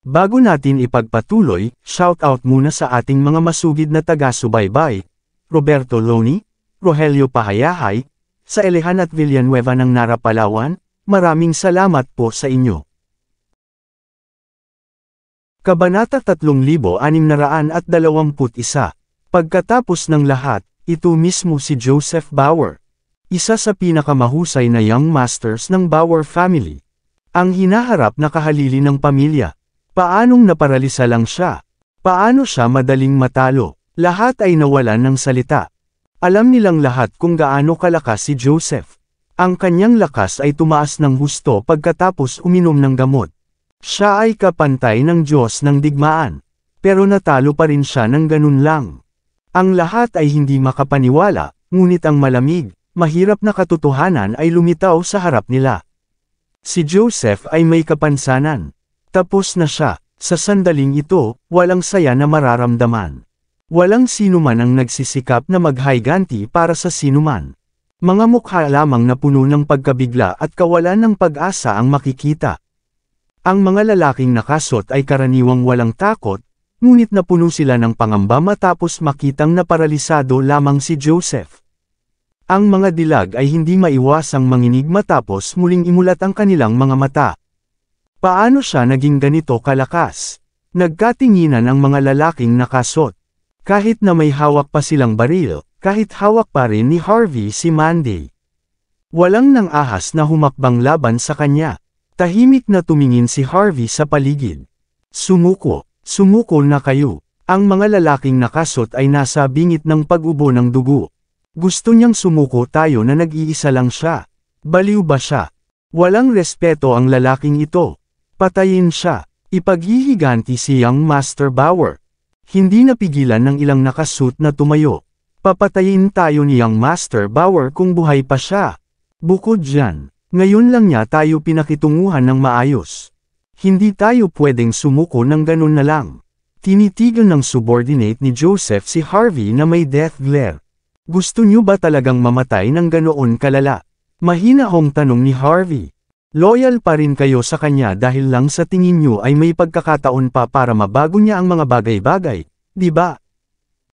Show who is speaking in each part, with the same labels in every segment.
Speaker 1: Bago natin ipagpatuloy, shoutout muna sa ating mga masugid na taga-subaybay, Roberto Loni, Rogelio Pahayahay, sa Elehan at Villanueva ng Nara, Palawan, maraming salamat po sa inyo. Kabanata 3621. Pagkatapos ng lahat, ito mismo si Joseph Bauer, isa sa pinakamahusay na young masters ng Bauer family, ang hinaharap na kahalili ng pamilya. Paanong naparalisa lang siya? Paano siya madaling matalo? Lahat ay nawalan ng salita. Alam nilang lahat kung gaano kalakas si Joseph. Ang kanyang lakas ay tumaas ng husto pagkatapos uminom ng gamot. Siya ay kapantay ng Diyos ng digmaan. Pero natalo pa rin siya ng ganun lang. Ang lahat ay hindi makapaniwala, ngunit ang malamig, mahirap na katotohanan ay lumitaw sa harap nila. Si Joseph ay may kapansanan. Tapos na siya. Sa sandaling ito, walang saya na mararamdaman. Walang sinuman ang nagsisikap na maghayganti para sa sinuman. Mga mukha lamang na puno ng pagkabigla at kawalan ng pag-asa ang makikita. Ang mga lalaking nakasot ay karaniwang walang takot, ngunit napuno sila ng pangamba matapos makitang naparalisado lamang si Joseph. Ang mga dilag ay hindi maiwasang manginig matapos muling imulat ang kanilang mga mata. Paano siya naging ganito kalakas? Nagkatinginan ang mga lalaking nakasot. Kahit na may hawak pa silang baril, kahit hawak pa rin ni Harvey si Mandy. Walang nang ahas na humakbang laban sa kanya. Tahimik na tumingin si Harvey sa paligid. Sumuko na kayo. Ang mga lalaking nakasot ay nasa bingit ng pag-ubo ng dugo. Gusto niyang sumuko tayo na nag-iisa lang siya. Baliw ba siya? Walang respeto ang lalaking ito. Patayin siya. Ipaghihiganti si Young Master Bauer. Hindi napigilan ng ilang nakasuit na tumayo. Papatayin tayo ni Young Master Bauer kung buhay pa siya. Bukod dyan, ngayon lang niya tayo pinakitunguhan ng maayos. Hindi tayo pwedeng sumuko ng ganun na lang. Tinitigan ng subordinate ni Joseph si Harvey na may death glare. Gusto niyo ba talagang mamatay ng ganoon kalala? Mahinahong tanong ni Harvey. Loyal pa rin kayo sa kanya dahil lang sa tingin niyo ay may pagkakataon pa para mabago niya ang mga bagay-bagay, di ba?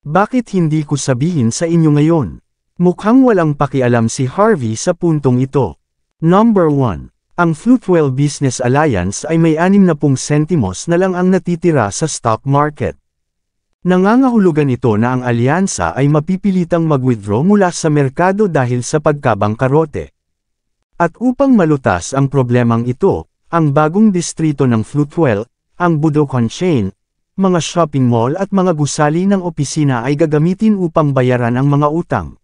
Speaker 1: Bakit hindi ko sabihin sa inyo ngayon? Mukhang walang pakialam si Harvey sa puntong ito. Number 1. Ang Floatwell Business Alliance ay may 60 sentimos na lang ang natitira sa stock market. Nangangahulugan ito na ang alyansa ay mapipilitang mag-withdraw mula sa merkado dahil sa pagkabangkarote. At upang malutas ang problemang ito, ang bagong distrito ng Floatwell, ang Budokan Chain, mga shopping mall at mga gusali ng opisina ay gagamitin upang bayaran ang mga utang.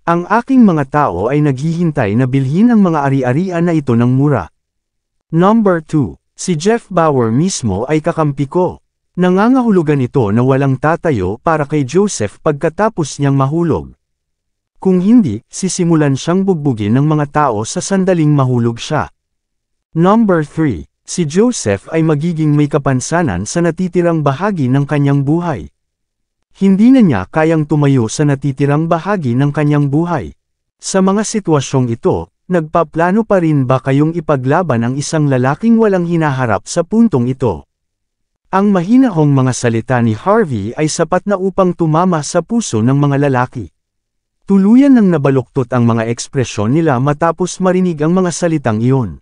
Speaker 1: Ang aking mga tao ay naghihintay na bilhin ang mga ari-arian na ito ng mura. Number 2. Si Jeff Bauer mismo ay kakampi ko. Nangangahulugan ito na walang tatayo para kay Joseph pagkatapos niyang mahulog. Kung hindi, sisimulan siyang bugbugin ng mga tao sa sandaling mahulog siya. Number 3. Si Joseph ay magiging may kapansanan sa natitirang bahagi ng kanyang buhay. Hindi na niya kayang tumayo sa natitirang bahagi ng kanyang buhay. Sa mga sitwasyong ito, nagpaplano pa rin ba kayong ipaglaban ang isang lalaking walang hinaharap sa puntong ito? Ang mahinahong mga salita ni Harvey ay sapat na upang tumama sa puso ng mga lalaki. Tuluyan nang nabaluktot ang mga ekspresyon nila matapos marinig ang mga salitang iyon.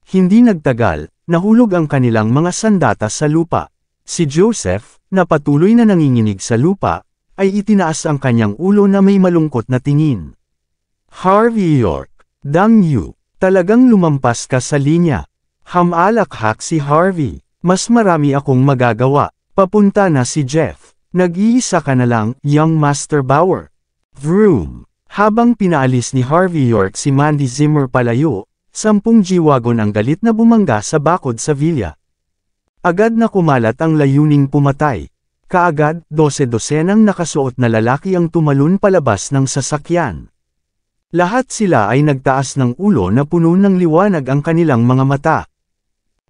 Speaker 1: Hindi nagtagal, nahulog ang kanilang mga sandata sa lupa. Si Joseph, na patuloy na nanginginig sa lupa, ay itinaas ang kanyang ulo na may malungkot na tingin. Harvey York, damn you, talagang lumampas ka sa linya. Hamalakhak si Harvey, mas marami akong magagawa. Papunta na si Jeff, nag-iisa ka na lang, Young Master Bauer. Vroom. Habang pinaalis ni Harvey York si Mandy Zimmer palayo, 10 G-Wagon ang galit na bumangga sa bakod sa villa. Agad na kumalat ang layuning pumatay. Kaagad, 12-dosenang nakasuot na lalaki ang tumalon palabas ng sasakyan. Lahat sila ay nagtaas ng ulo na puno ng liwanag ang kanilang mga mata.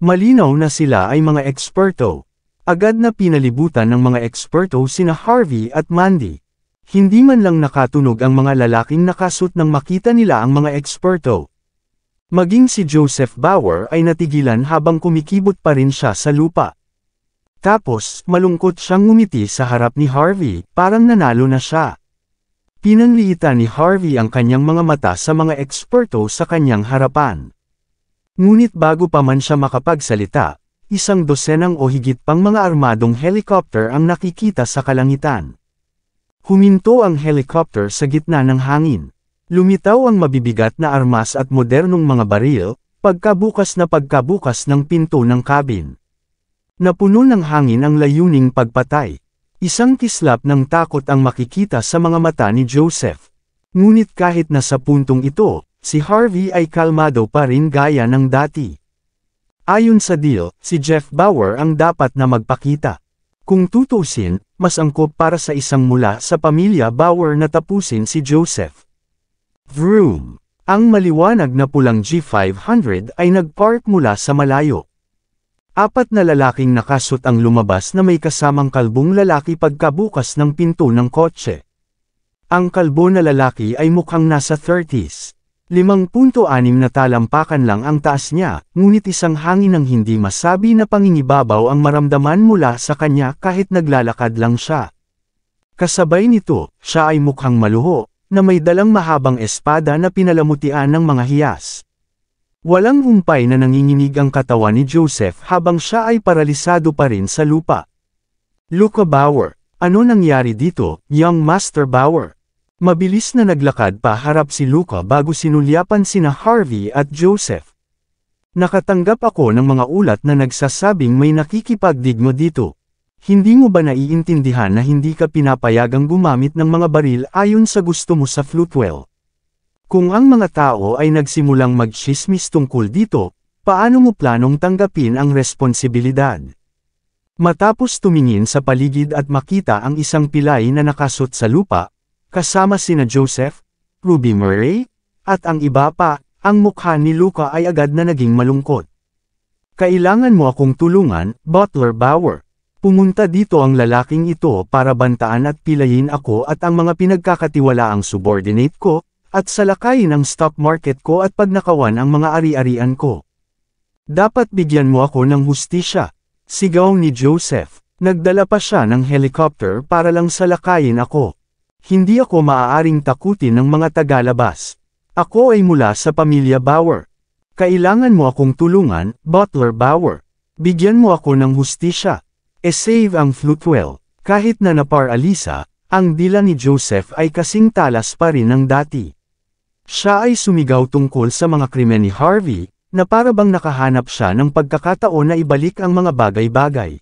Speaker 1: Malinaw na sila ay mga eksperto. Agad na pinalibutan ng mga eksperto sina Harvey at Mandy. Hindi man lang nakatunog ang mga lalaking nakasuot nang makita nila ang mga eksperto. Maging si Joseph Bauer ay natigilan habang kumikibot pa rin siya sa lupa. Tapos, malungkot siyang ngumiti sa harap ni Harvey, parang nanalo na siya. Pinanliitan ni Harvey ang kanyang mga mata sa mga eksperto sa kanyang harapan. Ngunit bago pa man siya makapagsalita, isang dosenang o higit pang mga armadong helicopter ang nakikita sa kalangitan. Huminto ang helicopter sa gitna ng hangin. Lumitaw ang mabibigat na armas at modernong mga baril, pagkabukas ng pinto ng cabin. Napuno ng hangin ang layuning pagpatay. Isang kislap ng takot ang makikita sa mga mata ni Joseph. Ngunit kahit na sa puntong ito, si Harvey ay kalmado pa rin gaya ng dati. Ayon sa deal, si Jeff Bauer ang dapat na magpakita. Kung tutusin, mas angkop para sa isang mula sa pamilya Bauer na tapusin si Joseph. Vroom! Ang maliwanag na pulang G500 ay nagpark mula sa malayo. 4 na lalaking nakasuot ang lumabas na may kasamang kalbong lalaki pagkabukas ng pinto ng kotse. Ang kalbo na lalaki ay mukhang nasa 30s. 5.6 na talampakan lang ang taas niya, ngunit isang hangin ng hindi masabi na pangingibabaw ang maramdaman mula sa kanya kahit naglalakad lang siya. Kasabay nito, siya ay mukhang maluho, na may dalang mahabang espada na pinalamutian ng mga hiyas. Walang humpay na nanginginig ang katawan ni Joseph habang siya ay paralisado pa rin sa lupa. Luca Bauer, ano nangyari dito, young Master Bauer? Mabilis na naglakad pa harap si Luca bago sinulyapan sina Harvey at Joseph. Nakatanggap ako ng mga ulat na nagsasabing may nakikipagdigmo dito. Hindi mo ba naiintindihan na hindi ka pinapayagang gumamit ng mga baril ayon sa gusto mo sa Floatwell? Kung ang mga tao ay nagsimulang magchismis tungkol dito, paano mo planong tanggapin ang responsibilidad? Matapos tumingin sa paligid at makita ang isang pilay na nakasot sa lupa, kasama sina Joseph, Ruby Murray, at ang iba pa, ang mukha ni Luca ay agad na naging malungkot. Kailangan mo akong tulungan, Butler Bauer. Pumunta dito ang lalaking ito para bantaan at pilayin ako at ang mga pinagkakatiwalaang subordinate ko, at salakayin ang stock market ko at pagnakawan ang mga ari-arian ko. Dapat bigyan mo ako ng hustisya, sigaw ni Joseph. Nagdala pa siya ng helicopter para lang salakayin ako. Hindi ako maaaring takutin ng mga tagalabas. Ako ay mula sa pamilya Bauer. Kailangan mo akong tulungan, Butler Bauer. Bigyan mo ako ng hustisya. E-save ang Floatwell. Kahit na naparalisa, ang dila ni Joseph ay kasing talas pa rin ng dati. Siya ay sumigaw tungkol sa mga krimen ni Harvey, na para bang nakahanap siya ng pagkakataon na ibalik ang mga bagay-bagay.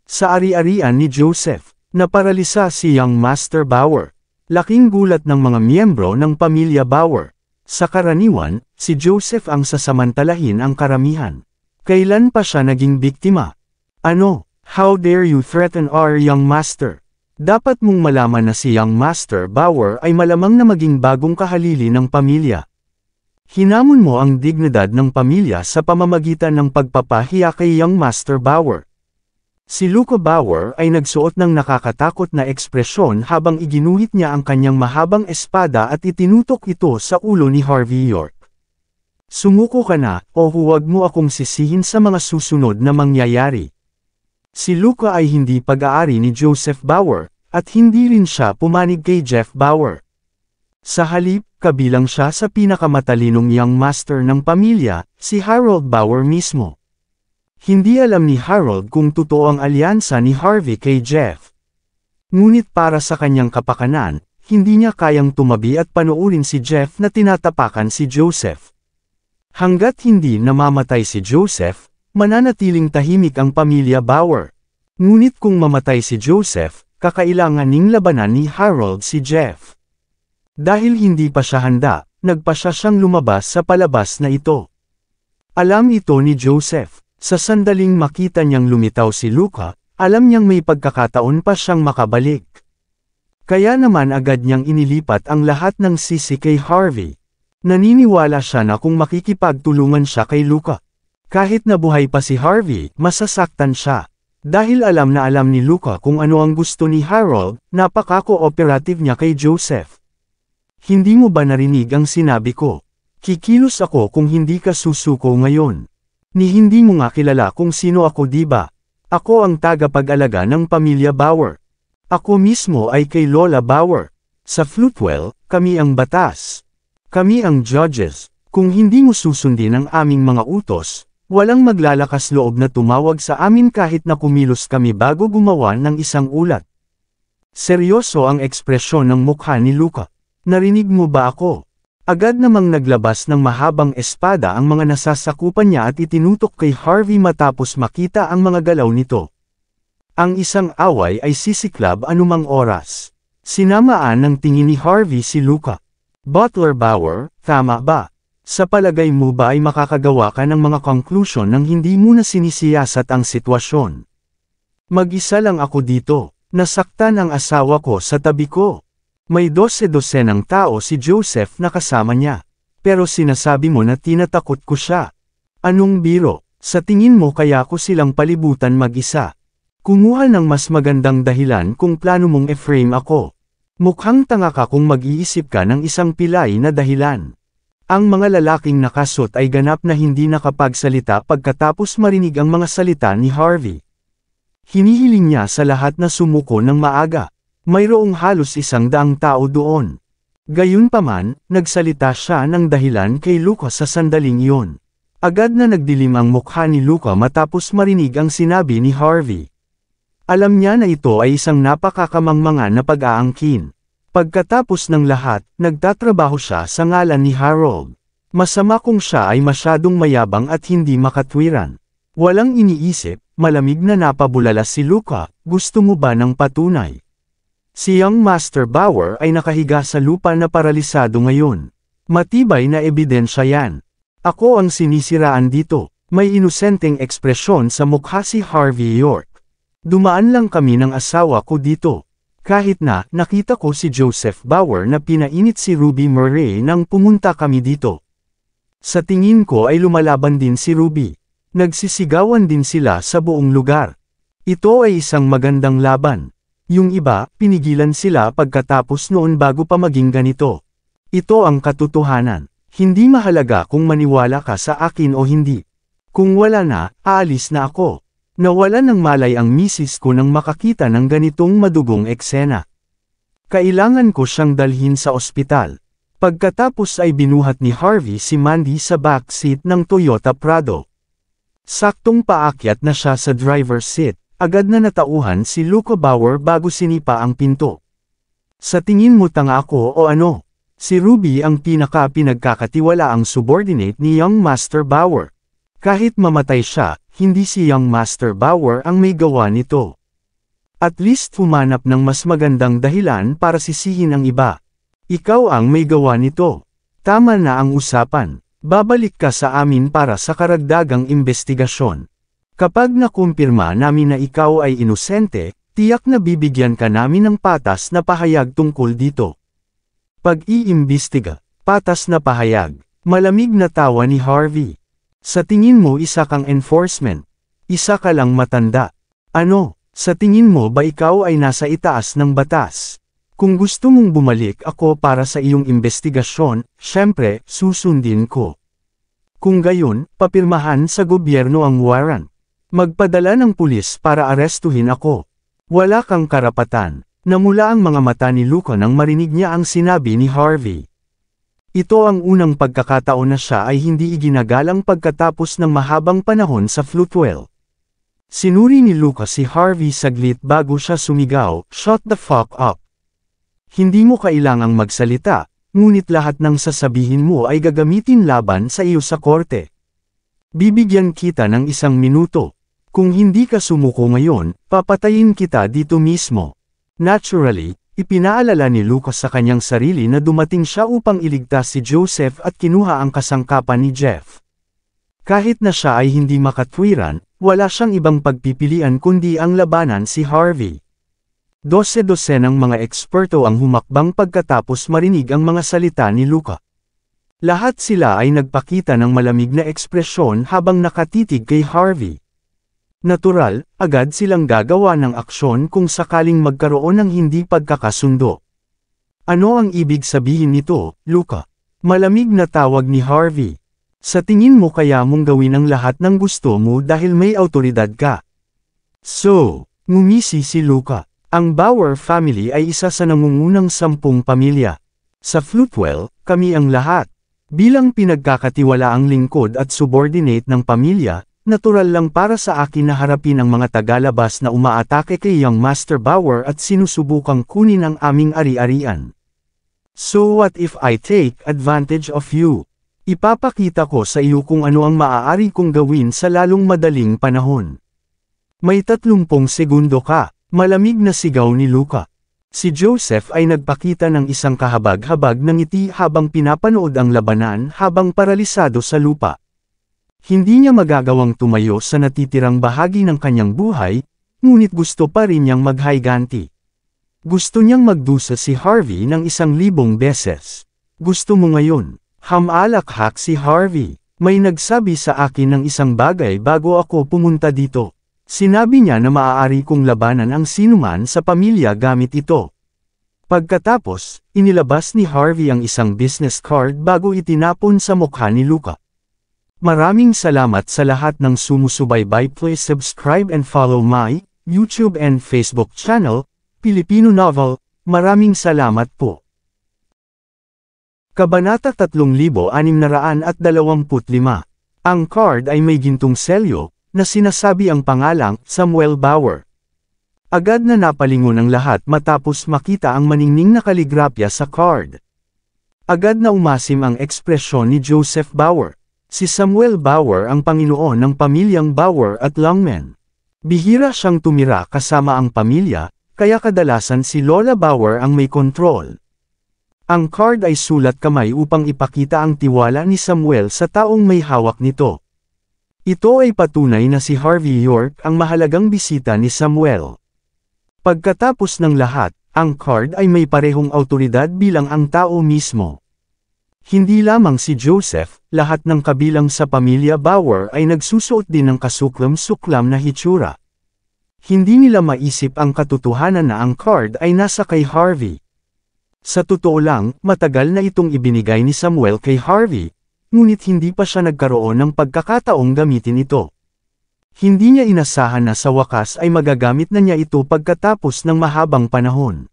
Speaker 1: Sa ari-arian ni Joseph, naparalisa si young Master Bauer. Laking gulat ng mga miyembro ng pamilya Bauer. Sa karaniwan, si Joseph ang sasamantalahin ang karamihan. Kailan pa siya naging biktima? Ano? How dare you threaten our young master? Dapat mong malaman na si young Master Bauer ay malamang na maging bagong kahalili ng pamilya. Hinamon mo ang dignidad ng pamilya sa pamamagitan ng pagpapahiya kay young Master Bauer. Si Luca Bauer ay nagsuot ng nakakatakot na ekspresyon habang iginuhit niya ang kanyang mahabang espada at itinutok ito sa ulo ni Harvey York. Sumuko ka na, o huwag mo akong sisihin sa mga susunod na mangyayari. Si Luca ay hindi pag-aari ni Joseph Bauer, at hindi rin siya pumanig kay Jeff Bauer. Sa halip, kabilang siya sa pinakamatalinong young master ng pamilya, si Harold Bauer mismo. Hindi alam ni Harold kung totoo ang alyansa ni Harvey kay Jeff. Ngunit para sa kanyang kapakanan, hindi niya kayang tumabi at panoorin si Jeff na tinatapakan si Joseph. Hanggat hindi namamatay si Joseph, mananatiling tahimik ang pamilya Bauer. Ngunit kung mamatay si Joseph, kakailangan ning labanan ni Harold si Jeff. Dahil hindi pa siya handa, nagpasya siyang lumabas sa palabas na ito. Alam ito ni Joseph. Sa sandaling makita niyang lumitaw si Luca, alam niyang may pagkakataon pa siyang makabalik. Kaya naman agad niyang inilipat ang lahat ng sisi kay Harvey. Naniniwala siya na kung makikipagtulungan siya kay Luca, kahit na buhay pa si Harvey, masasaktan siya. Dahil alam na alam ni Luca kung ano ang gusto ni Harold, napaka-cooperative niya kay Joseph. Hindi mo ba narinig ang sinabi ko? Kikilos ako kung hindi ka susuko ngayon. Ni hindi mo nga kilala kung sino ako, di ba? Ako ang tagapag-alaga ng pamilya Bauer. Ako mismo ay kay Lola Bauer. Sa Floatwell, kami ang batas. Kami ang judges. Kung hindi mo susundin ang aming mga utos, walang maglalakas loob na tumawag sa amin kahit na kumilos kami bago gumawa ng isang ulat. Seryoso ang ekspresyon ng mukha ni Luca. Narinig mo ba ako? Agad namang naglabas ng mahabang espada ang mga nasasakupan niya at itinutok kay Harvey matapos makita ang mga galaw nito. Ang isang away ay sisiklab anumang oras. Sinamaan ng tingin ni Harvey si Luca. Butler Bauer, tama ba? Sa palagay mo ba ay makakagawa ka ng mga conclusion nang hindi mo na sinisiyasat ang sitwasyon? Mag-isa lang ako dito. Nasaktan ang asawa ko sa tabi ko. May 12 ng tao si Joseph na kasama niya. Pero sinasabi mo na tinatakot ko siya. Anong biro? Sa tingin mo kaya ko silang palibutan mag-isa? Kumuha ng mas magandang dahilan kung plano mong e-frame ako. Mukhang tanga ka kung mag-iisip ka ng isang pilay na dahilan. Ang mga lalaking nakasot ay ganap na hindi nakapagsalita pagkatapos marinig ang mga salita ni Harvey. Hinihiling niya sa lahat na sumuko ng maaga. Mayroong halos 100 tao doon. Gayunpaman, nagsalita siya ng dahilan kay Luca sa sandaling iyon. Agad na nagdilim ang mukha ni Luca matapos marinig ang sinabi ni Harvey. Alam niya na ito ay isang napakakamangmanga na pag-aangkin. Pagkatapos ng lahat, nagtatrabaho siya sa ngalan ni Harold. Masama kung siya ay masyadong mayabang at hindi makatwiran. Walang iniisip, malamig na napabulala si Luca, gusto mo ba ng patunay? Si Young Master Bauer ay nakahiga sa lupa na paralisado ngayon. Matibay na ebidensya yan. Ako ang sinisiraan dito. May inosenteng ekspresyon sa mukha si Harvey York. Dumaan lang kami ng asawa ko dito. Kahit na, nakita ko si Joseph Bauer na pinainit si Ruby Murray nang pumunta kami dito. Sa tingin ko ay lumalaban din si Ruby. Nagsisigawan din sila sa buong lugar. Ito ay isang magandang laban. Yung iba, pinigilan sila pagkatapos noon bago pa maging ganito. Ito ang katotohanan. Hindi mahalaga kung maniwala ka sa akin o hindi. Kung wala na, aalis na ako. Nawala ng malay ang misis ko nang makakita ng ganitong madugong eksena. Kailangan ko siyang dalhin sa ospital. Pagkatapos ay binuhat ni Harvey si Mandy sa backseat ng Toyota Prado. Saktong paakyat na siya sa driver's seat. Agad na natauhan si Luca Bauer bago sinipa ang pinto. Sa tingin mo tanga ako o ano? Si Ruby ang pinagkakatiwalaang subordinate ni Young Master Bauer. Kahit mamatay siya, hindi si Young Master Bauer ang may gawa nito. At least humanap ng mas magandang dahilan para sisihin ang iba. Ikaw ang may gawa nito. Tama na ang usapan. Babalik ka sa amin para sa karagdagang investigasyon. Kapag nakumpirma namin na ikaw ay inosente, tiyak na bibigyan ka namin ng patas na pahayag tungkol dito. Pag-iimbestiga, patas na pahayag. Malamig na tawa ni Harvey. Sa tingin mo isa kang enforcement. Isa ka lang matanda. Ano, sa tingin mo ba ikaw ay nasa itaas ng batas? Kung gusto mong bumalik ako para sa iyong investigasyon, syempre, susundin ko. Kung gayon, papirmahan sa gobyerno ang warrant. Magpadala ng pulis para arestuhin ako. Wala kang karapatan. Namula ang mga mata ni Luca nang marinig niya ang sinabi ni Harvey. Ito ang unang pagkakataon na siya ay hindi iginagalang pagkatapos ng mahabang panahon sa Floatwell. Sinuri ni Luca si Harvey saglit bago siya sumigaw, "Shut the fuck up." Hindi mo kailangang magsalita, ngunit lahat ng sasabihin mo ay gagamitin laban sa iyo sa korte. Bibigyan kita ng 1 minuto. Kung hindi ka sumuko ngayon, papatayin kita dito mismo. Naturally, ipinaalala ni Lucas sa kanyang sarili na dumating siya upang iligtas si Joseph at kinuha ang kasangkapan ni Jeff. Kahit na siya ay hindi makatwiran, wala siyang ibang pagpipilian kundi ang labanan si Harvey. 12 ng mga eksperto ang humakbang pagkatapos marinig ang mga salita ni Luca. Lahat sila ay nagpakita ng malamig na ekspresyon habang nakatitig kay Harvey. Natural, agad silang gagawa ng aksyon kung sakaling magkaroon ng hindi pagkakasundo. Ano ang ibig sabihin nito, Luca? Malamig na tawag ni Harvey. Sa tingin mo kaya mong gawin ang lahat ng gusto mo dahil may awtoridad ka? So, ngumisi si Luca. Ang Bauer family ay isa sa nangungunang 10 pamilya. Sa Floatwell, kami ang lahat. Bilang pinagkakatiwalaang lingkod at subordinate ng pamilya, natural lang para sa akin na harapin ang mga tagalabas na umaatake kay Young Master Bauer at sinusubukang kunin ang aming ari-arian. So what if I take advantage of you? Ipapakita ko sa iyo kung ano ang maaari kong gawin sa lalong madaling panahon. May 30 segundo ka, malamig na sigaw ni Luca. Si Joseph ay nagpakita ng isang kahabag-habag ng ngiti habang pinapanood ang labanan habang paralisado sa lupa. Hindi niya magagawang tumayo sa natitirang bahagi ng kanyang buhay, ngunit gusto pa rin niyang maghayganti. Gusto niyang magdusa si Harvey ng 1,000 beses. Gusto mo ngayon? Hamalakhak si Harvey. May nagsabi sa akin ng isang bagay bago ako pumunta dito. Sinabi niya na maaari kong labanan ang sinuman sa pamilya gamit ito. Pagkatapos, inilabas ni Harvey ang isang business card bago itinapon sa mukha ni Luca. Maraming salamat sa lahat ng sumusubaybay. Please subscribe and follow my YouTube and Facebook channel, Filipino Novel. Maraming salamat po. Kabanata 3625. Ang card ay may gintong selyo, na sinasabi ang pangalang Samuel Bauer. Agad na napalingon ang lahat matapos makita ang maningning na kaligrapya sa card. Agad na umasim ang ekspresyon ni Joseph Bauer. Si Samuel Bauer ang Panginoon ng pamilyang Bauer at Longman. Bihira siyang tumira kasama ang pamilya, kaya kadalasan si Lola Bauer ang may kontrol. Ang card ay sulat kamay upang ipakita ang tiwala ni Samuel sa taong may hawak nito. Ito ay patunay na si Harvey York ang mahalagang bisita ni Samuel. Pagkatapos ng lahat, ang card ay may parehong awtoridad bilang ang tao mismo. Hindi lamang si Joseph, lahat ng kabilang sa pamilya Bauer ay nagsusuot din ng kasuklam-suklam na hitsura. Hindi nila maisip ang katotohanan na ang card ay nasa kay Harvey. Sa totoo lang, matagal na itong ibinigay ni Samuel kay Harvey, ngunit hindi pa siya nagkaroon ng pagkakataong gamitin ito. Hindi niya inasahan na sa wakas ay magagamit na niya ito pagkatapos ng mahabang panahon.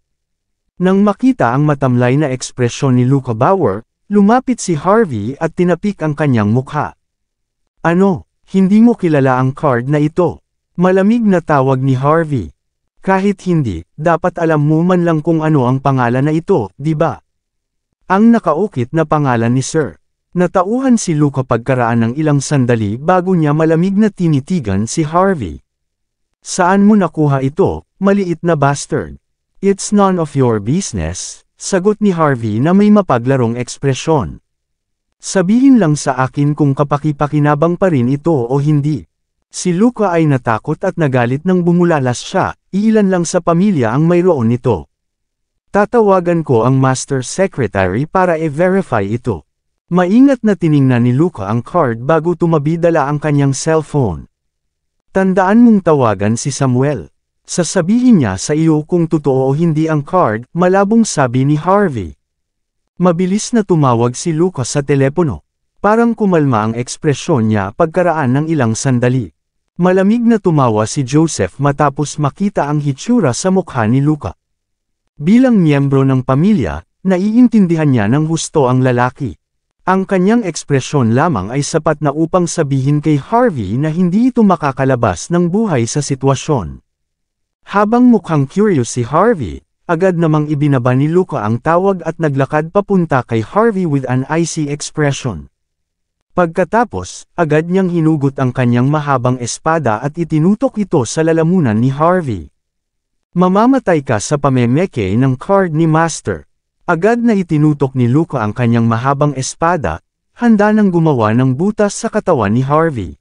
Speaker 1: Nang makita ang matamlay na ekspresyon ni Luca Bauer, lumapit si Harvey at tinapik ang kanyang mukha. Ano, hindi mo kilala ang card na ito? Malamig na tawag ni Harvey. Kahit hindi, dapat alam mo man lang kung ano ang pangalan na ito, di ba? Ang nakaukit na pangalan ni Sir. Natauhan si Luca pagkaraan ng ilang sandali bago niya malamig na tinitigan si Harvey. Saan mo nakuha ito, maliit na bastard? It's none of your business, sagot ni Harvey na may mapaglarong ekspresyon. Sabihin lang sa akin kung kapaki-pakinabang pa rin ito o hindi. Si Luca ay natakot at nagalit nang bumulalas siya, iilan lang sa pamilya ang mayroon nito. Tatawagan ko ang Master Secretary para i-verify ito. Maingat na tiningnan ni Luca ang card bago tumabi dala ang kanyang cellphone. Tandaan mong tawagan si Samuel. Sasabihin niya sa iyo kung totoo o hindi ang card, malabong sabi ni Harvey. Mabilis na tumawag si Luca sa telepono. Parang kumalma ang ekspresyon niya pagkaraan ng ilang sandali. Malamig na tumawa si Joseph matapos makita ang hitsura sa mukha ni Luca. Bilang miyembro ng pamilya, naiintindihan niya ng husto ang lalaki. Ang kanyang ekspresyon lamang ay sapat na upang sabihin kay Harvey na hindi ito makakalabas ng buhay sa sitwasyon. Habang mukhang curious si Harvey, agad namang ibinaba ni Luca ang tawag at naglakad papunta kay Harvey with an icy expression. Pagkatapos, agad niyang hinugot ang kanyang mahabang espada at itinutok ito sa lalamunan ni Harvey. Mamamatay ka sa pamemeke ng card ni Master. Agad na itinutok ni Luca ang kanyang mahabang espada, handa nang gumawa ng butas sa katawan ni Harvey.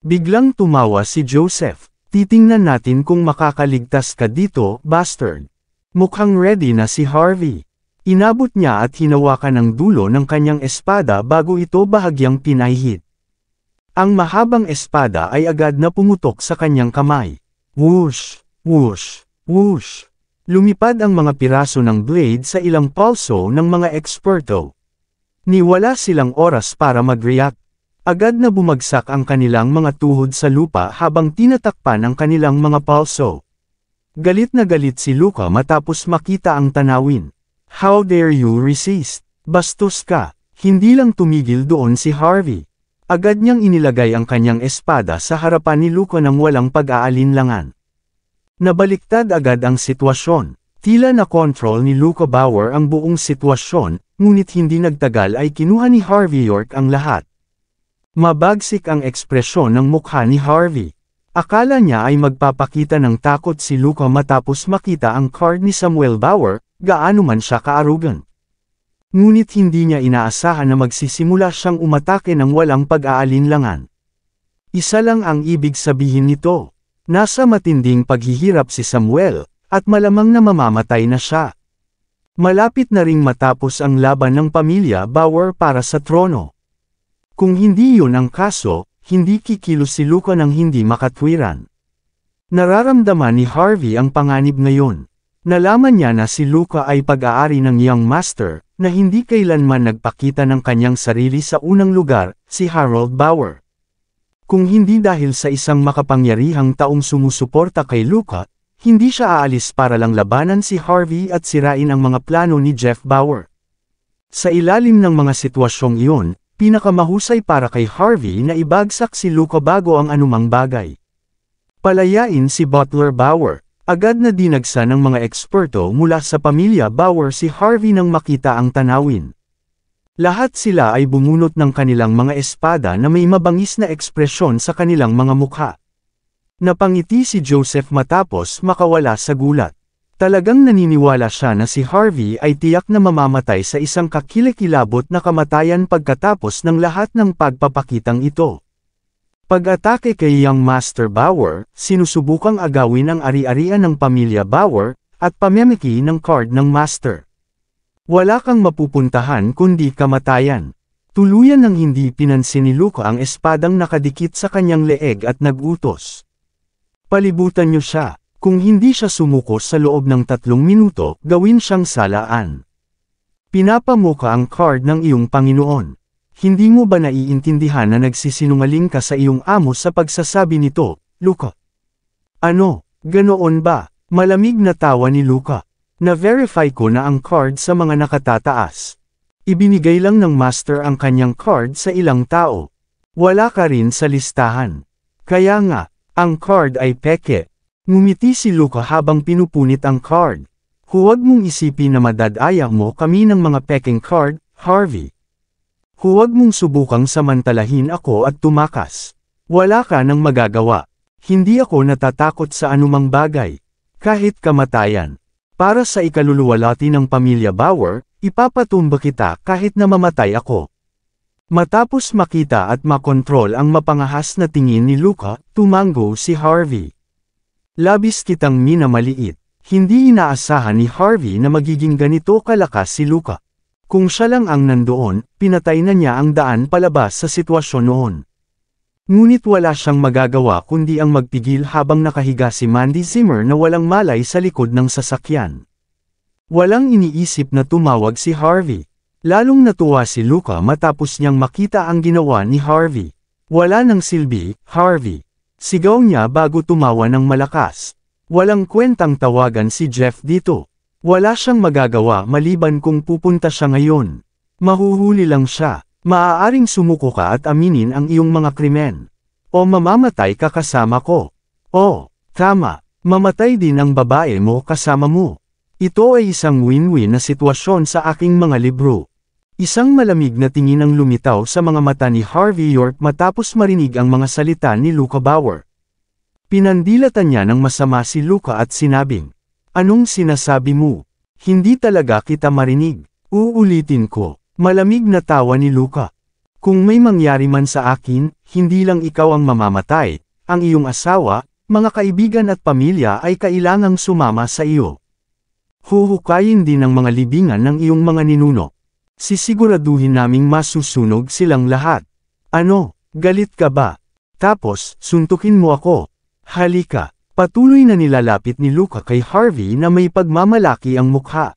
Speaker 1: Biglang tumawa si Joseph. Titingnan natin kung makakaligtas ka dito, bastard. Mukhang ready na si Harvey. Inabot niya at hinawakan ang dulo ng kanyang espada bago ito bahagyang pinahid. Ang mahabang espada ay agad na pumutok sa kanyang kamay. Whoosh, whoosh, whoosh. Lumipad ang mga piraso ng blade sa ilang palso ng mga eksperto. Niwala silang oras para mag-react. Agad na bumagsak ang kanilang mga tuhod sa lupa habang tinatakpan ang kanilang mga palso. Galit na galit si Luca matapos makita ang tanawin. How dare you resist? Bastos ka. Hindi lang tumigil doon si Harvey. Agad niyang inilagay ang kanyang espada sa harapan ni Luca nang walang pag-aalinlangan. Nabaliktad agad ang sitwasyon. Tila na control ni Luca Bauer ang buong sitwasyon, ngunit hindi nagtagal ay kinuha ni Harvey York ang lahat. Mabagsik ang ekspresyon ng mukha ni Harvey. Akala niya ay magpapakita ng takot si Luca matapos makita ang card ni Samuel Bauer, gaano man siya ka-arrogant. Ngunit hindi niya inaasahan na magsisimula siyang umatake ng walang pag-aalinlangan. Isa lang ang ibig sabihin nito. Nasa matinding paghihirap si Samuel, at malamang na mamamatay na siya. Malapit na ring matapos ang laban ng pamilya Bauer para sa trono. Kung hindi yun ang kaso, hindi kikilos si Luca nang hindi makatwiran. Nararamdaman ni Harvey ang panganib ngayon. Nalaman niya na si Luca ay pag-aari ng Young Master, na hindi kailanman nagpakita ng kanyang sarili sa unang lugar, si Harold Bauer. Kung hindi dahil sa isang makapangyarihang taong sumusuporta kay Luca, hindi siya aalis para lang labanan si Harvey at sirain ang mga plano ni Jeff Bauer. Sa ilalim ng mga sitwasyong iyon, pinakamahusay para kay Harvey na ibagsak si Luca bago ang anumang bagay. Palayain si Butler Bauer. Agad na dinagsa ng mga eksperto mula sa pamilya Bauer si Harvey nang makita ang tanawin. Lahat sila ay bumunot ng kanilang mga espada na may mabangis na ekspresyon sa kanilang mga mukha. Napangiti si Joseph matapos makawala sa gulat. Talagang naniniwala siya na si Harvey ay tiyak na mamamatay sa isang kakilakilabot na kamatayan pagkatapos ng lahat ng pagpapakitang ito. Pag-atake kay Young Master Bauer, sinusubukang agawin ang ari-arian ng pamilya Bauer, at pamemeki ng card ng Master. Wala kang mapupuntahan kundi kamatayan. Tuluyan ng hindi pinansin ni Luca ang espadang nakadikit sa kanyang leeg at nag-utos. Palibutan niyo siya. Kung hindi siya sumuko sa loob ng 3 minuto, gawin siyang salaan. Pinapamuka ang card ng iyong Panginoon. Hindi mo ba naiintindihan na nagsisinungaling ka sa iyong amo sa pagsasabi nito, Luca? Ano, ganoon ba? Malamig na tawa ni Luca. Na-verify ko na ang card sa mga nakatataas. Ibinigay lang ng master ang kanyang card sa ilang tao. Wala ka rin sa listahan. Kaya nga, ang card ay peke. Ngumiti si Luca habang pinupunit ang card. Huwag mong isipin na madadaya mo kami ng mga peking card, Harvey. Huwag mong subukang samantalahin ako at tumakas. Wala ka nang magagawa. Hindi ako natatakot sa anumang bagay. Kahit kamatayan. Para sa ikaluluwalhati ng pamilya Bauer, ipapatumba kita kahit na mamatay ako. Matapos makita at makontrol ang mapangahas na tingin ni Luca, tumango si Harvey. Labis kitang minamaliit. Hindi inaasahan ni Harvey na magiging ganito kalakas si Luca. Kung siya lang ang nandoon, pinatay na niya ang daan palabas sa sitwasyon noon. Ngunit wala siyang magagawa kundi ang magpigil habang nakahiga si Mandy Zimmer na walang malay sa likod ng sasakyan. Walang iniisip na tumawag si Harvey. Lalong natuwa si Luca matapos niyang makita ang ginawa ni Harvey. Wala nang silbi, Harvey. Sigaw niya bago tumawa ng malakas. Walang kwentang tawagan si Jeff dito. Wala siyang magagawa maliban kung pupunta siya ngayon. Mahuhuli lang siya. Maaaring sumuko ka at aminin ang iyong mga krimen. O mamamatay ka kasama ko. O, tama, mamatay din ang babae mo kasama mo. Ito ay isang win-win na sitwasyon sa aking mga libro. Isang malamig na tingin ang lumitaw sa mga mata ni Harvey York matapos marinig ang mga salita ni Luca Bauer. Pinandilatan niya ng masama si Luca at sinabing, "Anong sinasabi mo? Hindi talaga kita marinig." Uulitin ko, malamig na tawa ni Luca. "Kung may mangyari man sa akin, hindi lang ikaw ang mamamatay, ang iyong asawa, mga kaibigan at pamilya ay kailangang sumama sa iyo. Huhukayin din ang mga libingan ng iyong mga ninuno. Sisiguraduhin naming masusunog silang lahat. Ano, galit ka ba? Tapos, suntukin mo ako. Halika." Patuloy na nilalapit ni Luca kay Harvey na may pagmamalaki ang mukha.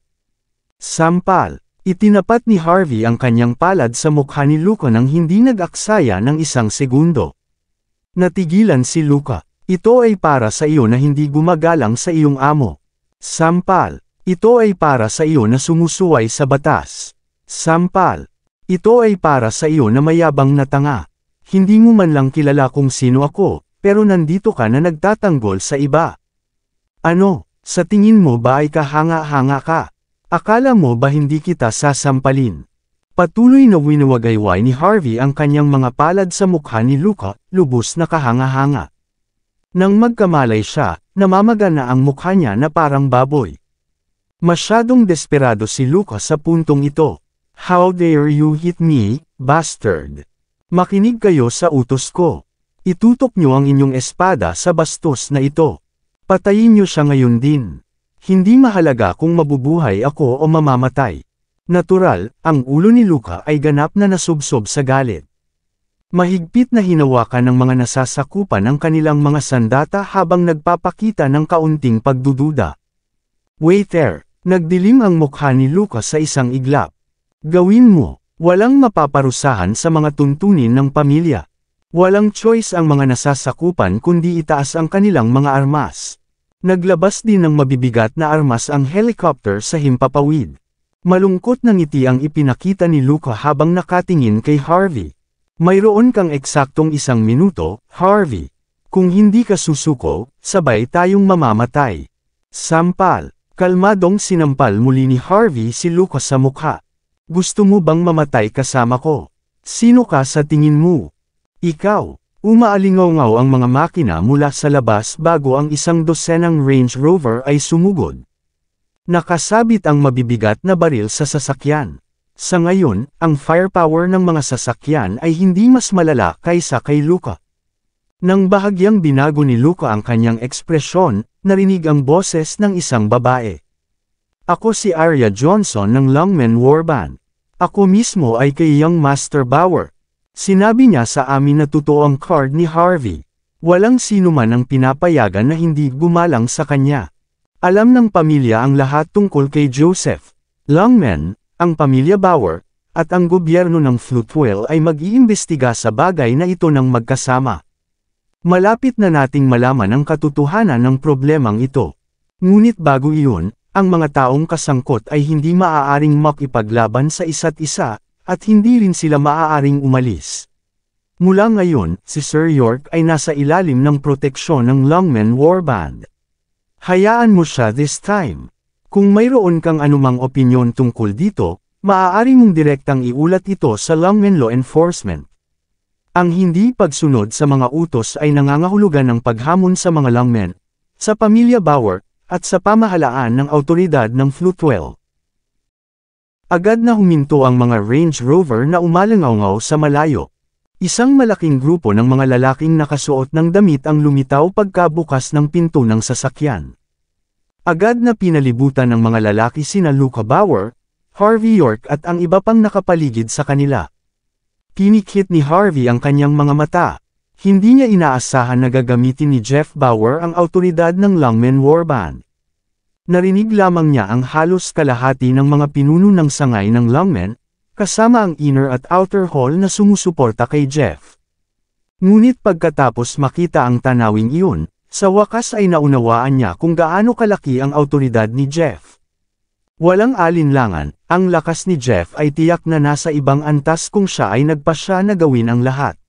Speaker 1: Sampal. Itinapat ni Harvey ang kanyang palad sa mukha ni Luca nang hindi nag-aksaya ng isang segundo. Natigilan si Luca. Ito ay para sa iyo na hindi gumagalang sa iyong amo. Sampal. Ito ay para sa iyo na sumusuway sa batas. Sampal. Ito ay para sa iyo na mayabang na tanga. Hindi mo man lang kilala kung sino ako, pero nandito ka na nagtatanggol sa iba. Ano, sa tingin mo ba ay kahanga-hanga ka? Akala mo ba hindi kita sasampalin? Patuloy na winawagayway ni Harvey ang kanyang mga palad sa mukha ni Luca, lubos na kahanga-hanga. Nang magkamalay siya, namamaga na ang mukha niya na parang baboy. Masyadong desperado si Luca sa puntong ito. How dare you hit me, bastard? Makinig kayo sa utos ko. Itutok niyo ang inyong espada sa bastos na ito. Patayin niyo siya ngayon din. Hindi mahalaga kung mabubuhay ako o mamamatay. Natural, ang ulo ni Luca ay ganap na nasubsob sa galit. Mahigpit na hinawakan ng mga nasasakupan ang kanilang mga sandata habang nagpapakita ng kaunting pagdududa. Waiter, nagdilim ang mukha ni Luca sa isang iglap. Gawin mo, walang mapaparusahan sa mga tuntunin ng pamilya. Walang choice ang mga nasasakupan kundi itaas ang kanilang mga armas. Naglabas din ng mabibigat na armas ang helicopter sa himpapawid. Malungkot na ngiti ang ipinakita ni Luca habang nakatingin kay Harvey. Mayroon kang eksaktong 1 minuto, Harvey. Kung hindi ka susuko, sabay tayong mamamatay. Sampal. Kalmadong sinampal muli ni Harvey si Luca sa mukha. Gusto mo bang mamatay kasama ko? Sino ka sa tingin mo? Ikaw. Umaalingaw-ngaw ang mga makina mula sa labas bago ang 100 Range Rover ay sumugod. Nakasabit ang mabibigat na baril sa sasakyan. Sa ngayon, ang firepower ng mga sasakyan ay hindi mas malala kaysa kay Luca. Nang bahagyang binago ni Luca ang kanyang ekspresyon, narinig ang boses ng isang babae. Ako si Arya Johnson ng Longmen Warband. Ako mismo ay kay Young Master Bauer. Sinabi niya sa amin na totoo ang card ni Harvey. Walang sino man ang pinapayagan na hindi gumalang sa kanya. Alam ng pamilya ang lahat tungkol kay Joseph. Longmen, ang pamilya Bauer, at ang gobyerno ng Floatwell ay mag-iimbestiga sa bagay na ito ng magkasama. Malapit na nating malaman ang katotohanan ng problemang ito. Ngunit bago iyon, ang mga taong kasangkot ay hindi maaaring makipaglaban sa isa't isa, at hindi rin sila maaaring umalis. Mula ngayon, si Sir York ay nasa ilalim ng proteksyon ng Longmen Warband. Hayaan mo siya this time. Kung mayroon kang anumang opinyon tungkol dito, maaari mong direktang iulat ito sa Longmen Law Enforcement. Ang hindi pagsunod sa mga utos ay nangangahulugan ng paghamon sa mga Longmen, sa pamilya Bauer, at sa pamahalaan ng awtoridad ng Floatwell. Agad na huminto ang mga Range Rover na umalangaw sa malayo. Isang malaking grupo ng mga lalaking nakasuot ng damit ang lumitaw pagkabukas ng pinto ng sasakyan. Agad na pinalibutan ng mga lalaki sina Luca Bauer, Harvey York at ang iba pang nakapaligid sa kanila. Pinikit ni Harvey ang kanyang mga mata. Hindi niya inaasahan na gagamitin ni Jeff Bauer ang awtoridad ng Longmen Warband. Narinig lamang niya ang halos kalahati ng mga pinuno ng sangay ng Longmen, kasama ang inner at outer hall na sumusuporta kay Jeff. Ngunit pagkatapos makita ang tanawing iyon, sa wakas ay naunawaan niya kung gaano kalaki ang awtoridad ni Jeff. Walang alinlangan, ang lakas ni Jeff ay tiyak na nasa ibang antas kung siya ay nagpasya na gawin ang lahat.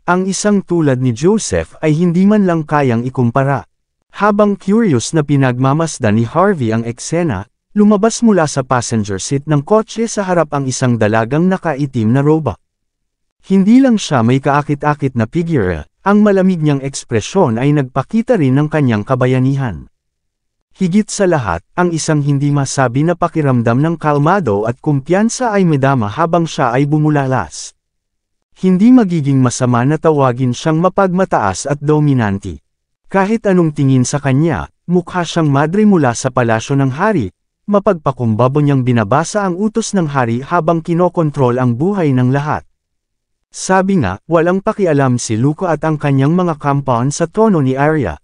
Speaker 1: Ang isang tulad ni Joseph ay hindi man lang kayang ikumpara. Habang curious na pinagmamasdan ni Harvey ang eksena, lumabas mula sa passenger seat ng kotse sa harap ang isang dalagang nakaitim na roba. Hindi lang siya may kaakit-akit na figure, ang malamig niyang ekspresyon ay nagpakita rin ng kanyang kabayanihan. Higit sa lahat, ang isang hindi masabi na pakiramdam ng kalmado at kumpiyansa ay madama habang siya ay bumulalas. Hindi magiging masama na tawagin siyang mapagmataas at dominante. Kahit anong tingin sa kanya, mukha siyang madre mula sa palasyo ng hari, mapagpakumbaba niyang binabasa ang utos ng hari habang kinokontrol ang buhay ng lahat. Sabi nga, walang pakialam si Luca at ang kanyang mga compound sa tono ni Arya.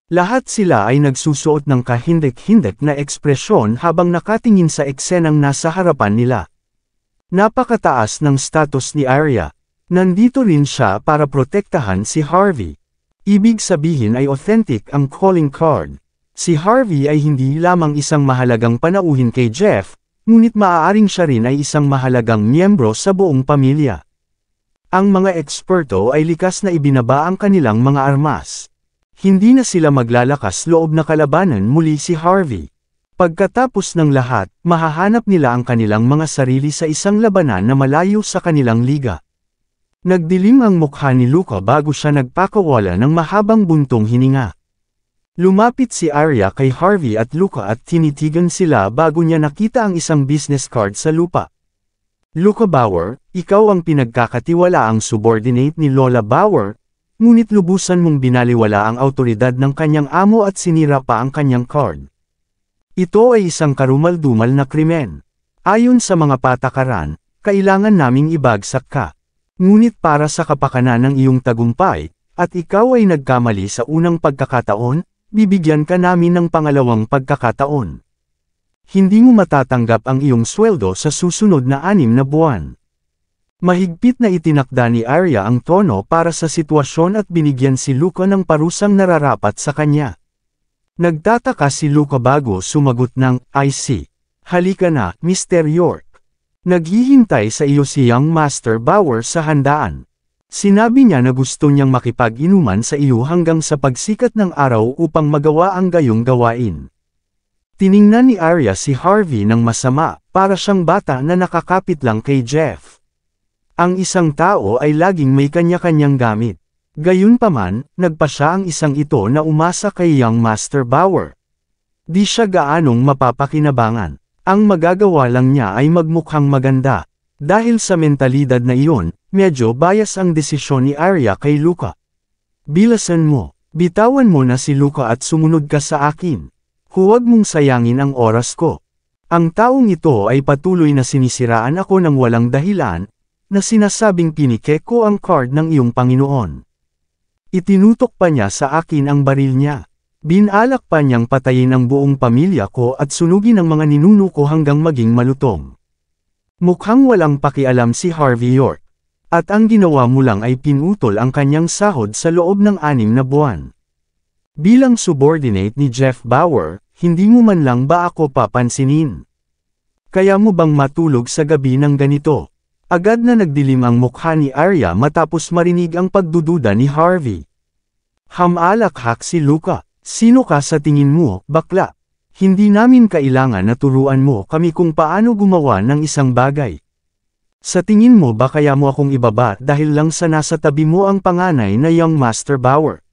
Speaker 1: Lahat sila ay nagsusuot ng kahindik-hindik na ekspresyon habang nakatingin sa eksenang nasa harapan nila. Napakataas ng status ni Arya. Nandito rin siya para protektahan si Harvey. Ibig sabihin ay authentic ang calling card. Si Harvey ay hindi lamang isang mahalagang panauhin kay Jeff, ngunit maaaring siya rin ay isang mahalagang miyembro sa buong pamilya. Ang mga eksperto ay likas na ibinaba ang kanilang mga armas. Hindi na sila maglalakas loob na kalabanan muli si Harvey. Pagkatapos ng lahat, mahahanap nila ang kanilang mga sarili sa isang labanan na malayo sa kanilang liga. Nagdilim ang mukha ni Luka bago siya nagpakawala ng mahabang buntong hininga. Lumapit si Arya kay Harvey at Luka at tinitigan sila bago niya nakita ang isang business card sa lupa. Luka Bauer, ikaw ang pinagkakatiwalaang subordinate ni Lola Bauer, ngunit lubusan mong binaliwala ang autoridad ng kanyang amo at sinira pa ang kanyang card. Ito ay isang karumal-dumal na krimen. Ayon sa mga patakaran, kailangan naming ibagsak ka. Ngunit para sa kapakanan ng iyong tagumpay, at ikaw ay nagkamali sa unang pagkakataon, bibigyan ka namin ng pangalawang pagkakataon. Hindi mo matatanggap ang iyong sweldo sa susunod na 6 na buwan. Mahigpit na itinakda ni Arya ang tono para sa sitwasyon at binigyan si Luka ng parusang nararapat sa kanya. Nagtataka si Luka bago sumagot ng, I see. Halika na, Mr. York. Naghihintay sa iyo si Young Master Bauer sa handaan. Sinabi niya na gusto niyang makipag-inuman sa iyo hanggang sa pagsikat ng araw upang magawa ang gayong gawain. Tiningnan ni Arya si Harvey ng masama, para siyang bata na nakakapit lang kay Jeff. Ang isang tao ay laging may kanya-kanyang gamit. Gayunpaman, nagpa siya ang isang ito na umasa kay Young Master Bauer. Di siya gaanong mapapakinabangan. Ang magagawa lang niya ay magmukhang maganda. Dahil sa mentalidad na iyon, medyo bias ang desisyon ni Arya kay Luka. Bilasan mo, bitawan mo na si Luka at sumunod ka sa akin. Huwag mong sayangin ang oras ko. Ang taong ito ay patuloy na sinisiraan ako ng walang dahilan, na sinasabing pinike ko ang card ng iyong Panginoon. Itinutok pa niya sa akin ang baril niya. Binalak pa niyang patayin ang buong pamilya ko at sunugin ang mga ninuno ko hanggang maging malutong. Mukhang walang pakialam si Harvey York. At ang ginawa mo lang ay pinutol ang kanyang sahod sa loob ng 6 na buwan. Bilang subordinate ni Jeff Bauer, hindi mo man lang ba ako papansinin? Kaya mo bang matulog sa gabi ng ganito? Agad na nagdilim ang mukha ni Arya matapos marinig ang pagdududa ni Harvey. Hamalakhak si Luka. Sino ka sa tingin mo, bakla? Hindi namin kailangan na turuan mo kami kung paano gumawa ng isang bagay. Sa tingin mo ba kaya mo akong ibaba dahil lang sa nasa tabi mo ang panganay na Young Master Bauer?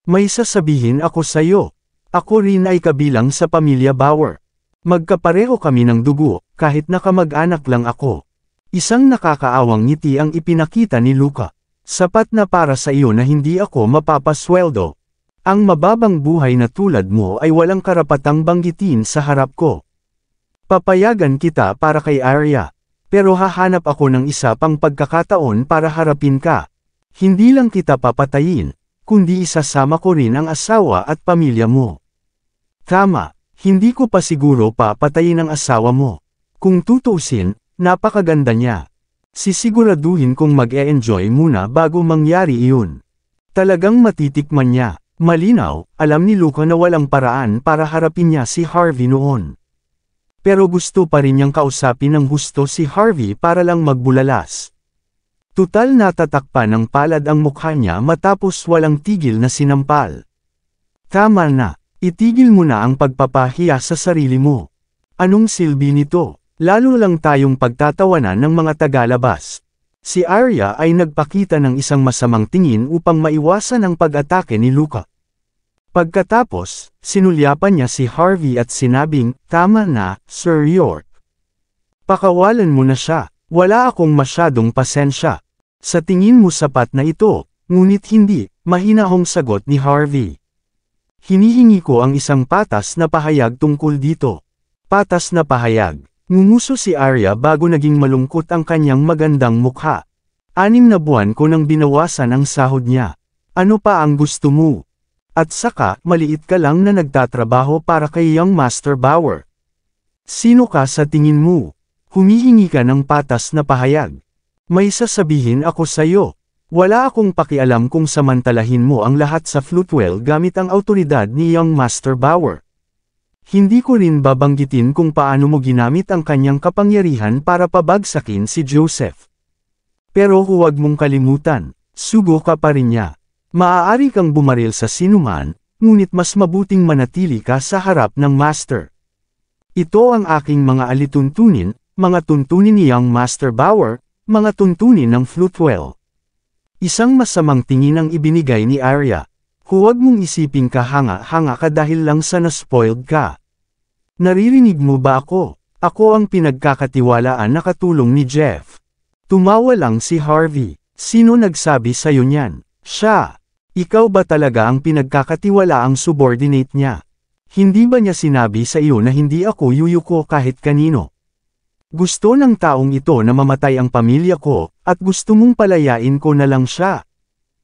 Speaker 1: May sasabihin ako sa iyo. Ako rin ay kabilang sa pamilya Bauer. Magkapareho kami ng dugo, kahit na kamag-anak lang ako. Isang nakakaawang ngiti ang ipinakita ni Luka. Sapat na para sa iyo na hindi ako mapapasweldo. Ang mababang buhay na tulad mo ay walang karapatang banggitin sa harap ko. Papayagan kita para kay Arya. Pero hahanap ako ng isa pang pagkakataon para harapin ka. Hindi lang kita papatayin, kundi isasama ko rin ang asawa at pamilya mo. Tama, hindi ko pa siguro papatayin ang asawa mo. Kung tutuusin, napakaganda niya. Sisiguraduhin kong mag-e-enjoy muna bago mangyari iyon. Talagang matitikman niya. Malinaw, alam ni Luka na walang paraan para harapin niya si Harvey noon. Pero gusto pa rin niyang kausapin ng husto si Harvey para lang magbulalas. Tutal natatakpan ng palad ang mukha niya matapos walang tigil na sinampal. Tama na, itigil mo na ang pagpapahiya sa sarili mo. Anong silbi nito? Lalo lang tayong pagtatawanan ng mga tagalabas. Si Arya ay nagpakita ng isang masamang tingin upang maiwasan ang pag-atake ni Luka. Pagkatapos, sinulyapan niya si Harvey at sinabing, tama na, Sir York. Pakawalan mo na siya, wala akong masyadong pasensya. Sa tingin mo sapat na ito, ngunit hindi, mahinahong sagot ni Harvey. Hinihingi ko ang isang patas na pahayag tungkol dito. Patas na pahayag. Ngumuso si Arya bago naging malungkot ang kanyang magandang mukha. 6 na buwan ko nang binawasan ang sahod niya. Ano pa ang gusto mo? At saka, maliit ka lang na nagtatrabaho para kay Young Master Bauer. Sino ka sa tingin mo? Humihingi ka ng patas na pahayag. May sasabihin ako sa'yo. Wala akong pakialam kung samantalahin mo ang lahat sa Floatwell gamit ang awtoridad ni Young Master Bauer. Hindi ko rin babanggitin kung paano mo ginamit ang kanyang kapangyarihan para pabagsakin si Joseph. Pero huwag mong kalimutan, sugo ka pa rin niya. Maaari kang bumaril sa sinuman, ngunit mas mabuting manatili ka sa harap ng Master. Ito ang aking mga alituntunin, mga tuntunin ni Young Master Bauer, mga tuntunin ng Floatwell. Isang masamang tingin ang ibinigay ni Arya. Huwag mong isiping kahanga-hanga ka dahil lang sa na-spoiled ka. Naririnig mo ba ako? Ako ang pinagkakatiwalaan na katulong ni Jeff. Tumawa lang si Harvey. Sino nagsabi sa'yo niyan? Siya. Ikaw ba talaga ang pinagkakatiwalaang subordinate niya? Hindi ba niya sinabi sa iyo na hindi ako yuyuko kahit kanino? Gusto ng taong ito na mamatay ang pamilya ko, at gusto mong palayain ko na lang siya.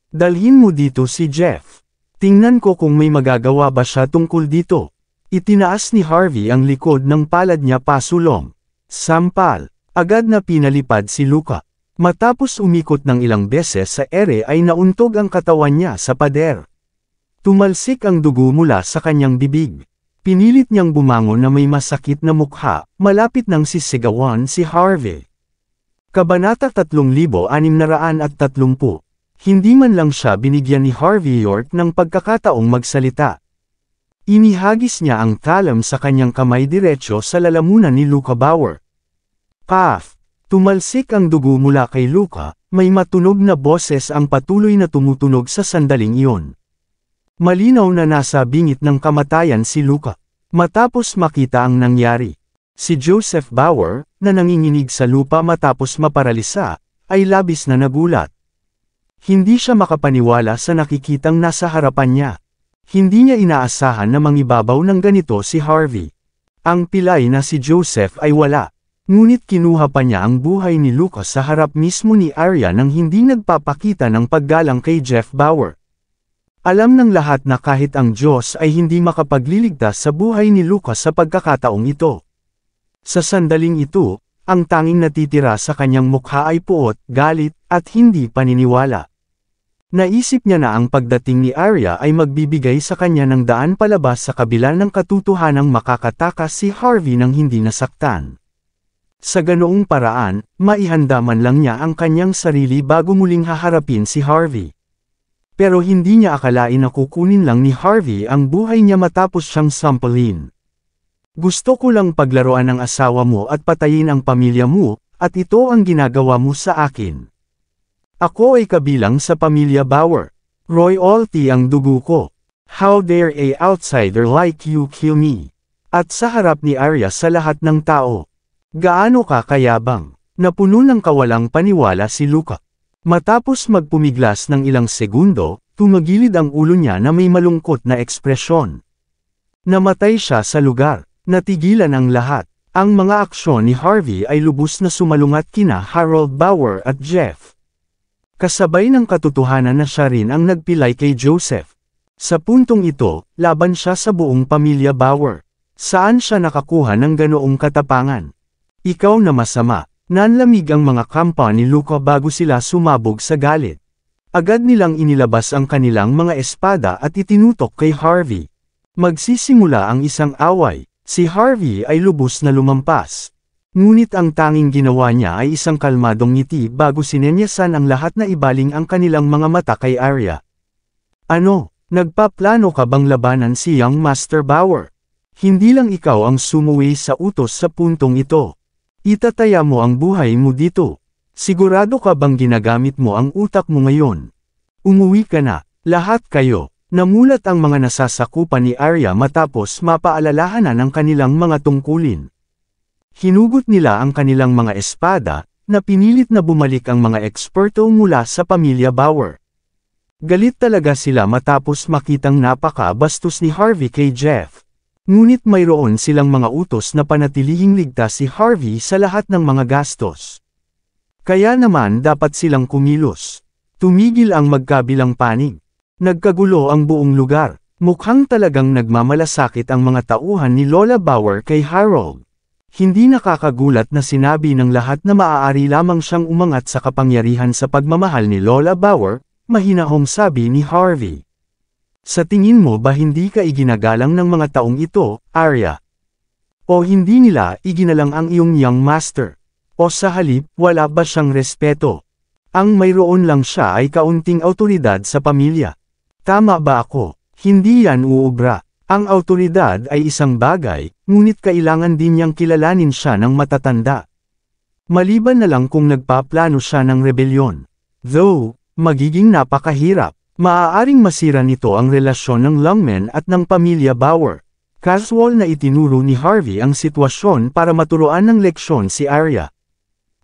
Speaker 1: Dalhin mo dito si Jeff. Tingnan ko kung may magagawa ba siya tungkol dito. Itinaas ni Harvey ang likod ng palad niya pasulong. Sampal. Agad na pinalipad si Luca. Matapos umikot ng ilang beses sa ere ay nauntog ang katawan niya sa pader. Tumalsik ang dugo mula sa kanyang bibig. Pinilit niyang bumangon na may masakit na mukha, malapit nang sisigawan si Harvey. Kabanata 3630. Hindi man lang siya binigyan ni Harvey York ng pagkakataong magsalita. Inihagis niya ang talam sa kanyang kamay diretsyo sa lalamunan ni Luca Bauer. Paf! Tumalsik ang dugo mula kay Luca, may matunog na boses ang patuloy na tumutunog sa sandaling iyon. Malinaw na nasa bingit ng kamatayan si Luca. Matapos makita ang nangyari, si Joseph Bauer, na nanginginig sa lupa matapos maparalisa, ay labis na nagulat. Hindi siya makapaniwala sa nakikitang nasa harapan niya. Hindi niya inaasahan na mangibabaw ng ganito si Harvey. Ang pilay na si Joseph ay wala. Ngunit kinuha pa niya ang buhay ni Lucas sa harap mismo ni Arya nang hindi nagpapakita ng paggalang kay Jeff Bauer. Alam ng lahat na kahit ang Diyos ay hindi makapagliligtas sa buhay ni Lucas sa pagkakataong ito. Sa sandaling ito, ang tanging natitira sa kanyang mukha ay puot, galit, at hindi paniniwala. Naisip niya na ang pagdating ni Arya ay magbibigay sa kanya ng daan palabas sa kabila ng katotohanang makakatakas si Harvey nang hindi nasaktan. Sa ganoong paraan, maihanda man lang niya ang kanyang sarili bago muling haharapin si Harvey. Pero hindi niya akalain na kukunin lang ni Harvey ang buhay niya matapos siyang sampalin. Gusto ko lang paglaruan ang asawa mo at patayin ang pamilya mo, at ito ang ginagawa mo sa akin. Ako ay kabilang sa pamilya Bauer. Royalty ang dugo ko. How dare a outsider like you kill me? At sa harap ni Arya sa lahat ng tao. Gaano ka kayabang? Napuno ng kawalang paniwala si Luca. Matapos magpumiglas ng ilang segundo, tumagilid ang ulo niya na may malungkot na ekspresyon. Namatay siya sa lugar. Natigilan ang lahat. Ang mga aksyon ni Harvey ay lubos na sumalungat kina Harold Bauer at Jeff. Kasabay ng katotohanan na siya rin ang nagpilay kay Joseph. Sa puntong ito, laban siya sa buong pamilya Bauer. Saan siya nakakuha ng ganoong katapangan? Ikaw na masama. Nanlamig ang mga kampa ni Luca bago sila sumabog sa galit. Agad nilang inilabas ang kanilang mga espada at itinutok kay Harvey. Magsisimula ang isang away. Si Harvey ay lubos na lumampas. Ngunit ang tanging ginawa niya ay isang kalmadong ngiti bago sinenyasan ang lahat na ibaling ang kanilang mga mata kay Arya. Ano, nagpaplano ka bang labanan si Young Master Bauer? Hindi lang ikaw ang sumuwi sa utos sa puntong ito. Itataya mo ang buhay mo dito. Sigurado ka bang ginagamit mo ang utak mo ngayon? Umuwi ka na, lahat kayo. Namulat ang mga nasasakupan ni Arya matapos mapaalalahanan ang kanilang mga tungkulin. Hinugot nila ang kanilang mga espada, na pinilit na bumalik ang mga eksperto mula sa pamilya Bauer. Galit talaga sila matapos makitang napaka-bastos ni Harvey kay Jeff. Ngunit mayroon silang mga utos na panatilihing ligtas si Harvey sa lahat ng mga gastos. Kaya naman dapat silang kumilos. Tumigil ang magkabilang panig. Nagkagulo ang buong lugar. Mukhang talagang nagmamalasakit ang mga tauhan ni Lola Bauer kay Harold. Hindi nakakagulat na sinabi ng lahat na maaari lamang siyang umangat sa kapangyarihan sa pagmamahal ni Lola Bauer, mahinahong sabi ni Harvey. Sa tingin mo ba hindi ka iginagalang ng mga taong ito, Arya? O hindi nila iginalang ang iyong young master? O sa halip, wala ba siyang respeto? Ang mayroon lang siya ay kaunting awtoridad sa pamilya. Tama ba ako? Hindi yan uubra. Ang awtoridad ay isang bagay, ngunit kailangan din niyang kilalanin siya ng matatanda. Maliban na lang kung nagpaplano siya ng rebelyon. Though, magiging napakahirap. Maaaring masira nito ang relasyon ng Longmen at ng pamilya Bauer. Casual na itinuro ni Harvey ang sitwasyon para maturuan ng leksyon si Arya.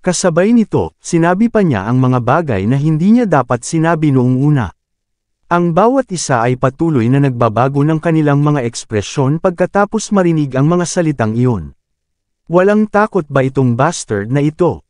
Speaker 1: Kasabay nito, sinabi pa niya ang mga bagay na hindi niya dapat sinabi noong una. Ang bawat isa ay patuloy na nagbabago ng kanilang mga ekspresyon pagkatapos marinig ang mga salitang iyon. Walang takot ba itong bastard na ito?